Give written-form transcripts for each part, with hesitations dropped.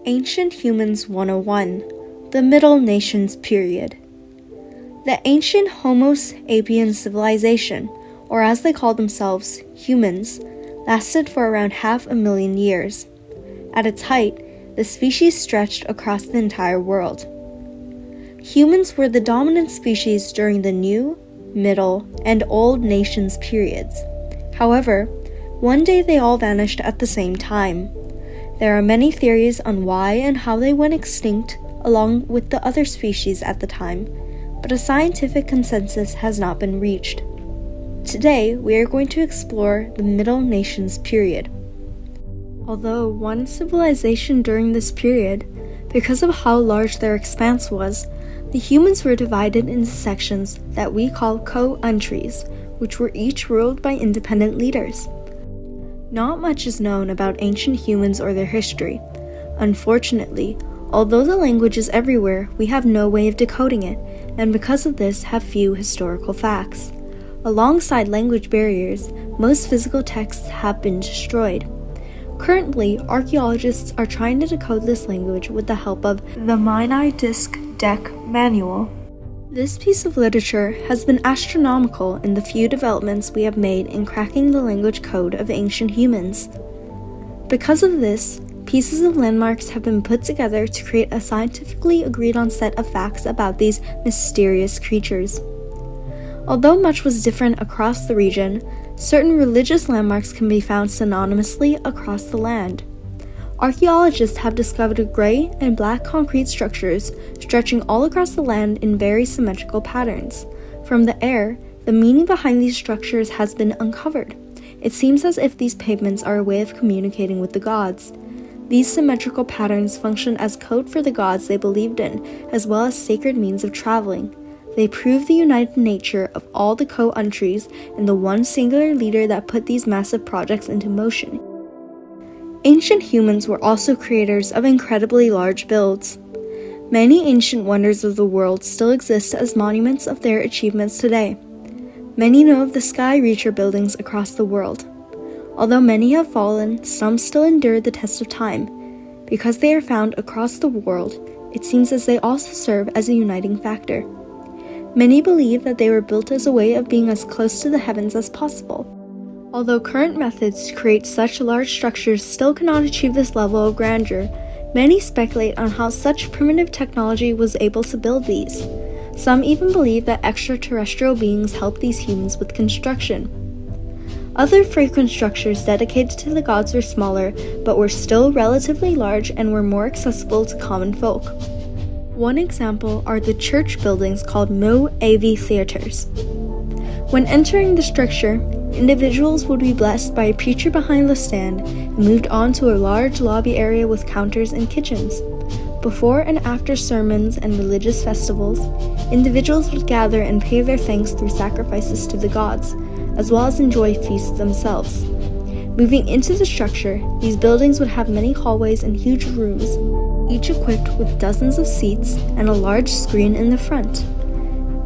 Ancient Humans 101, the Middle Nations Period. The ancient Homo sapiens civilization, or as they called themselves, humans, lasted for around 500,000 years. At its height, the species stretched across the entire world. Humans were the dominant species during the New, Middle, and Old Nations periods. However, one day they all vanished at the same time. There are many theories on why and how they went extinct along with the other species at the time, but a scientific consensus has not been reached. Today, we are going to explore the Middle Nations period. Although one civilization during this period, because of how large their expanse was, the humans were divided into sections that we call countries, which were each ruled by independent leaders. Not much is known about ancient humans or their history. Unfortunately, although the language is everywhere, we have no way of decoding it, and because of this have few historical facts. Alongside language barriers, most physical texts have been destroyed. Currently, archaeologists are trying to decode this language with the help of the Mini Disc Deck Manual. This piece of literature has been astronomical in the few developments we have made in cracking the language code of ancient humans. Because of this, pieces of landmarks have been put together to create a scientifically agreed-on set of facts about these mysterious creatures. Although much was different across the region, certain religious landmarks can be found synonymously across the land. Archaeologists have discovered gray and black concrete structures stretching all across the land in very symmetrical patterns. From the air, the meaning behind these structures has been uncovered. It seems as if these pavements are a way of communicating with the gods. These symmetrical patterns function as code for the gods they believed in, as well as sacred means of traveling. They prove the united nature of all the countries and the one singular leader that put these massive projects into motion. Ancient humans were also creators of incredibly large builds. Many ancient wonders of the world still exist as monuments of their achievements today. Many know of the Sky Reacher buildings across the world. Although many have fallen, some still endure the test of time. Because they are found across the world, it seems as they also serve as a uniting factor. Many believe that they were built as a way of being as close to the heavens as possible. Although current methods to create such large structures still cannot achieve this level of grandeur, many speculate on how such primitive technology was able to build these. Some even believe that extraterrestrial beings helped these humans with construction. Other frequent structures dedicated to the gods were smaller, but were still relatively large and were more accessible to common folk. One example are the church buildings called Mo-AV theaters. When entering the structure, individuals would be blessed by a preacher behind the stand and moved on to a large lobby area with counters and kitchens. Before and after sermons and religious festivals, individuals would gather and pay their thanks through sacrifices to the gods, as well as enjoy feasts themselves. Moving into the structure, these buildings would have many hallways and huge rooms, each equipped with dozens of seats and a large screen in the front.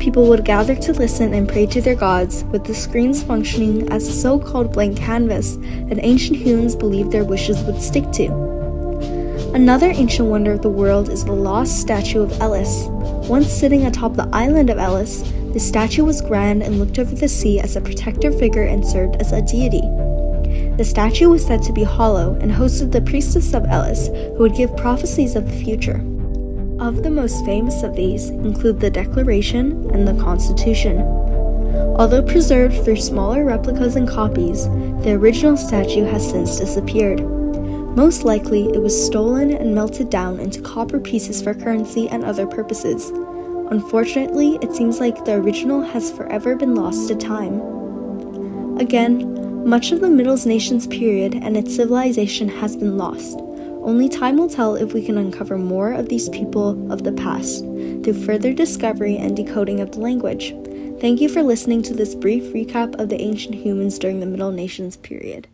People would gather to listen and pray to their gods, with the screens functioning as a so-called blank canvas that ancient humans believed their wishes would stick to. Another ancient wonder of the world is the lost statue of Elis. Once sitting atop the island of Elis, the statue was grand and looked over the sea as a protector figure and served as a deity. The statue was said to be hollow and hosted the priestess of Elis, who would give prophecies of the future. Of the most famous of these include the Declaration and the Constitution. Although preserved through smaller replicas and copies, the original statue has since disappeared. Most likely, it was stolen and melted down into copper pieces for currency and other purposes. Unfortunately, it seems like the original has forever been lost to time. Again, much of the Middle Nations period and its civilization has been lost. Only time will tell if we can uncover more of these people of the past through further discovery and decoding of the language. Thank you for listening to this brief recap of the ancient humans during the Middle Nations period.